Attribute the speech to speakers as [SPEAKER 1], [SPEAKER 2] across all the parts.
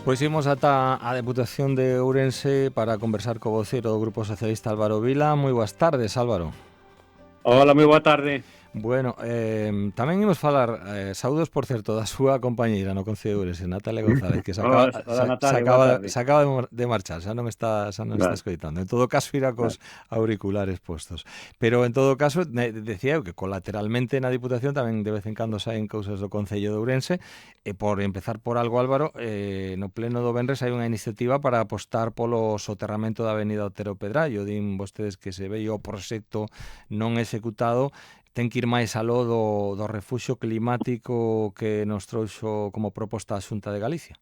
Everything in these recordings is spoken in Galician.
[SPEAKER 1] Pois imos ata a Deputación de Ourense para conversar co voceiro do Grupo Socialista Álvaro Vila. Moi boas tardes, Álvaro.
[SPEAKER 2] Hola, moi boa tarde.
[SPEAKER 1] Bueno, tamén imos falar, saúdos, por certo, da súa compañeira no Concello de Ourense, Natalia González, que
[SPEAKER 2] Hola, Natalia, boa tarde.
[SPEAKER 1] se acaba de marchar, xa non está
[SPEAKER 2] Vale.
[SPEAKER 1] escoitando. En todo caso, irá cos auriculares postos. Pero, en todo caso, decía eu que colateralmente na Diputación tamén de vez en cando saen cousas do Concello de Ourense, e por empezar por algo, Álvaro, no pleno do Venres hai unha iniciativa para apostar polo soterramento da avenida Otero Pedrallo. Din vostedes que se veio o proxecto non executado, ten que ir máis aló do refuxio climático que nos trouxo como proposta a Xunta de Galicia.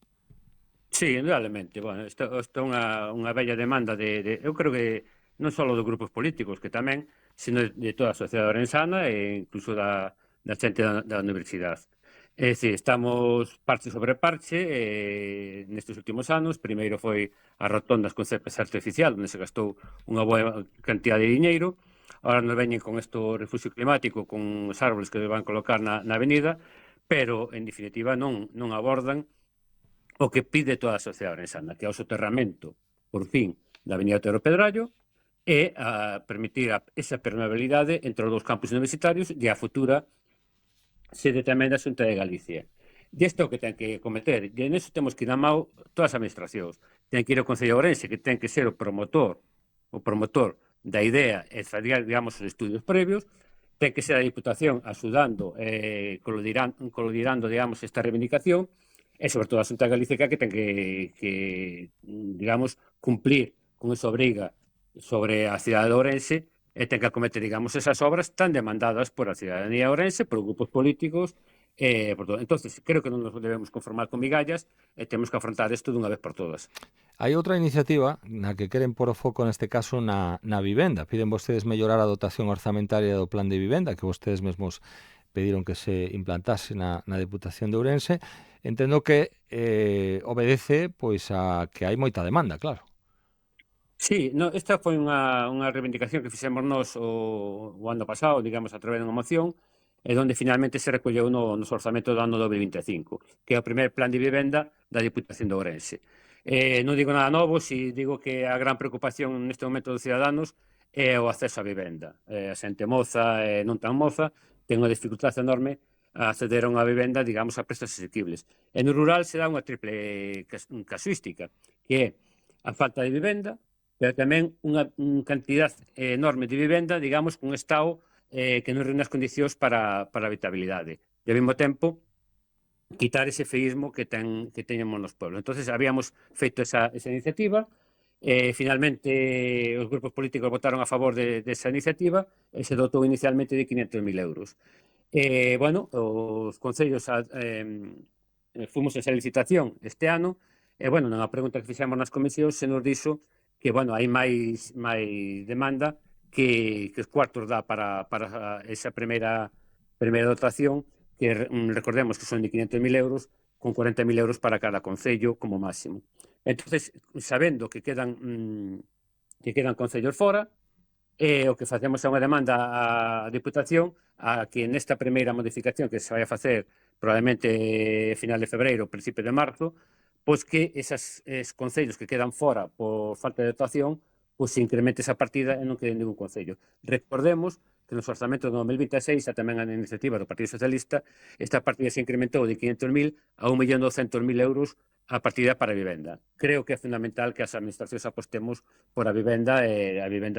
[SPEAKER 2] Sí, indudablemente. Bueno, isto é unha bella demanda eu creo que non só dos grupos políticos, que tamén, sino de toda a sociedade orensana e incluso da xente da universidade. É dicir, estamos parche sobre parche nestes últimos anos. Primeiro foi as rotondas con césped artificial, onde se gastou unha boa cantidad de diñeiro. Ahora nos veñen con isto refuxio climático, con os árboles que van colocar na avenida, pero, en definitiva, non abordan o que pide toda a sociedade orensana, que é o soterramento, por fin, da avenida Otero Pedrallo, e a permitir esa permeabilidade entre os dous campus universitarios e a futura sede tamén da Xunta de Galicia. E isto é o que ten que cometer, e neso temos que ir a mão todas as administracións. Ten que ir ao Concello de Ourense, que ten que ser o promotor da idea e fazer, digamos, os estudios previos. Ten que ser a Diputación axudando, colodirando, digamos, esta reivindicación, e sobre todo a Xunta de Galicia que ten que digamos, cumplir con esa obriga sobre a cidade de Ourense e ten que acometer, digamos, esas obras tan demandadas por a cidadanía de Ourense, por grupos políticos, por todo. Entonces, creo que non nos debemos conformar con migallas e temos que afrontar isto dunha vez por todas.
[SPEAKER 1] Hai outra iniciativa na que queren pôr o foco neste caso na vivenda. Piden vostedes mellorar a dotación orzamentaria do plan de vivenda, que vostedes mesmos pediron que se implantase na Deputación de Ourense. Entendo que obedece pois a que hai moita demanda, claro.
[SPEAKER 2] Sí, no, esta foi unha reivindicación que fixemos nós o ano pasado, digamos, a través dunha moción, e onde finalmente se recolleu nos orzamentos do ano 2025, que é o primeiro plan de vivenda da Diputación de Ourense. Non digo nada novo, si digo que a gran preocupación neste momento dos ciudadanos é o acceso á vivenda. A xente moza e non tan moza ten unha dificultade enorme a acceder a unha vivenda, digamos, a prestos asequibles. E no rural se dá unha triple casuística, que é a falta de vivenda, pero tamén unha cantidad enorme de vivenda, digamos, cun estado que non reúne as condicións para a habitabilidade. E, ao mesmo tempo, quitar ese feísmo que teñemos nos pueblos. Entonces, habíamos feito esa iniciativa, finalmente os grupos políticos votaron a favor desa iniciativa e se dotou inicialmente de 500.000 euros. Bueno, os concellos fomos a esa licitación este ano e, bueno, na pregunta que fixemos nas comisións se nos dixo que, bueno, hai máis demanda que os cuartos dá para esa primeira dotación, que recordemos que son de 500.000 euros, con 40.000 euros para cada concello como máximo. Entonces, sabendo que quedan concellos fora, o que facemos é unha demanda á Diputación a que nesta primeira modificación que se vai a facer probablemente final de febreiro, principio de marzo, pois que esos concellos que quedan fora por falta de dotación, pois se incremente esa partida e non quede ningún concello. Recordemos que nos orzamentos do 2026, a tamén a iniciativa do Partido Socialista, esta partida se incrementou de 500.000 a 1.200.000 euros a partida para a vivenda. Creo que é fundamental que as administracións apostemos por a vivenda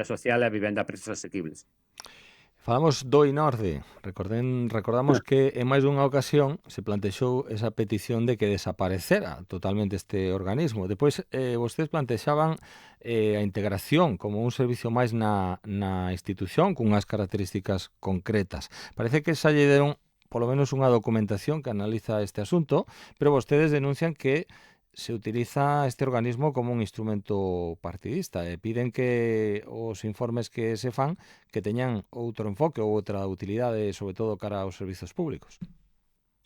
[SPEAKER 2] social e a vivenda a prezos asequibles.
[SPEAKER 1] Falamos do Inorde. Recordamos que en máis dunha ocasión se plantexou esa petición de que desaparecera totalmente este organismo. Depois, vostedes plantexaban a integración como un servicio máis na institución cunhas características concretas. Parece que xa lle deron polo menos unha documentación que analiza este asunto, pero vostedes denuncian que se utiliza este organismo como un instrumento partidista e piden que os informes que se fan que teñan outro enfoque ou outra utilidade, sobre todo cara aos servizos públicos.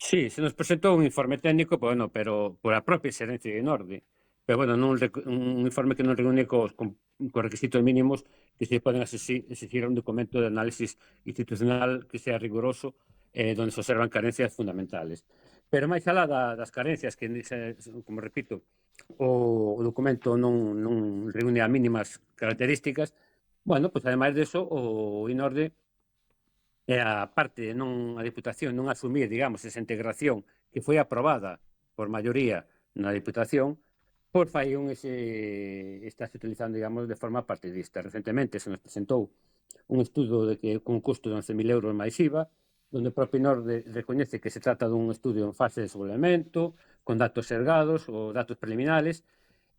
[SPEAKER 2] Sí, se nos presentou un informe técnico, bueno, pero por a propia xerencia de Norde. Pero, bueno, un informe que non reúne cos requisitos mínimos que se poden exigir un documento de análisis institucional que sea riguroso, donde se observan carencias fundamentales. Pero máis alá das carencias que, como repito, o documento non reúne as mínimas características, bueno, pois ademais deso, o INORDE, a parte de a Diputación non asumir, digamos, esa integración que foi aprobada por maioría na Diputación, pois fai estáse utilizando, digamos, de forma partidista. Recentemente se nos presentou un estudo de que con un custo de 11.000 euros máis IVA, onde o propio INORDE recoñece que se trata dun estudio en fase de desenvolvemento, con datos sergados ou datos preliminares,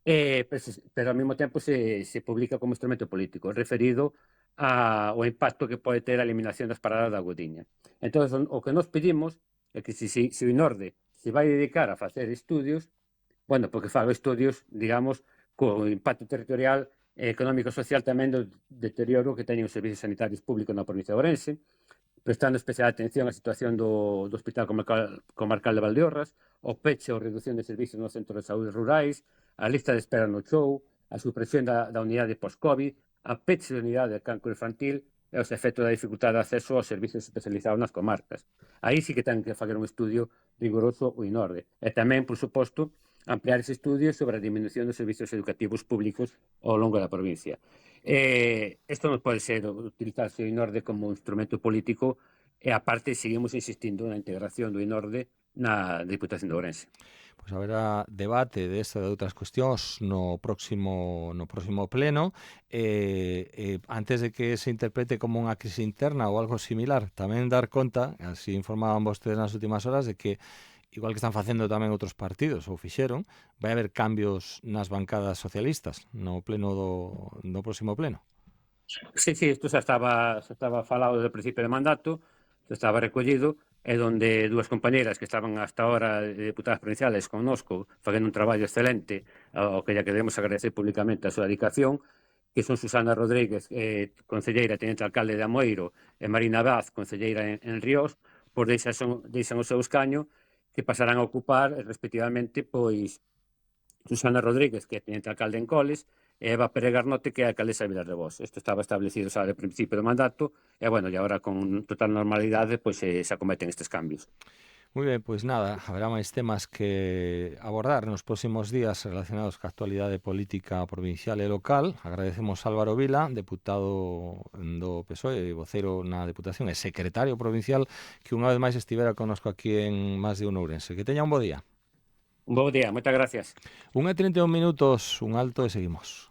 [SPEAKER 2] pero ao mesmo tempo se publica como instrumento político, referido ao impacto que pode ter a eliminación das paradas da Agodiña. Entón, o que nos pedimos é que se o INORDE se vai dedicar a facer estudios, bueno, porque faga estudios, digamos, co impacto territorial económico e social tamén do deterioro que teñen os servicios sanitarios públicos na provincia de Ourense, prestando especial atención á situación do Hospital Comarcal de Valdeorras, o peche ou reducción de servicios nos centros de saúde rurais, a lista de espera no CHOU, a supresión da unidade post-COVID, a peche de unidade de cancro infantil e os efectos da dificultade de acceso aos servicios especializados nas comarcas. Aí sí que ten que facer un estudio rigoroso o INORDE. E tamén, por suposto, ampliar ese estudio sobre a disminución dos servicios educativos públicos ao longo da provincia. Isto non pode ser utilizarse o INORDE como instrumento político e, aparte, seguimos insistindo na integración do INORDE na Diputación de Ourense.
[SPEAKER 1] Pois haberá debate desta e de outras cuestións no próximo pleno. Antes de que se interprete como unha crise interna ou algo similar, tamén dar conta, así informaban vostedes nas últimas horas, de que igual que están facendo tamén outros partidos, ou fixeron, vai haber cambios nas bancadas socialistas no pleno do próximo pleno.
[SPEAKER 2] Sí, isto xa estaba falado desde o principio de mandato, xa estaba recollido, e donde dúas compañeras que estaban hasta ahora de deputadas provinciales connosco, facendo un traballo excelente, ao que lle queremos agradecer públicamente a súa dedicación, que son Susana Rodríguez, concelleira tenente alcalde de Amoeiro, e Marina Vaz, concelleira en Ríos, pois deixan o seu escaño, que pasarán a ocupar, respectivamente, pois Susana Rodríguez, que é tenente alcalde en Coles, e Eva Pérez Garnote, que é alcaldesa de Vilarrebós. Isto estaba establecido xa de principio do mandato, e, bueno, e agora con total normalidade, pois se acometen estes cambios.
[SPEAKER 1] Moi ben, pois nada, haberá máis temas que abordar nos próximos días relacionados ca actualidade política provincial e local. Agradecemos a Álvaro Vila, deputado do PSOE, voceiro na Deputación e secretario provincial, que unha vez máis estivera connosco aquí en Más de Un Ourense. Que teña un bo día.
[SPEAKER 2] Un bo día, moitas gracias.
[SPEAKER 1] 1:31 minutos, un alto e seguimos.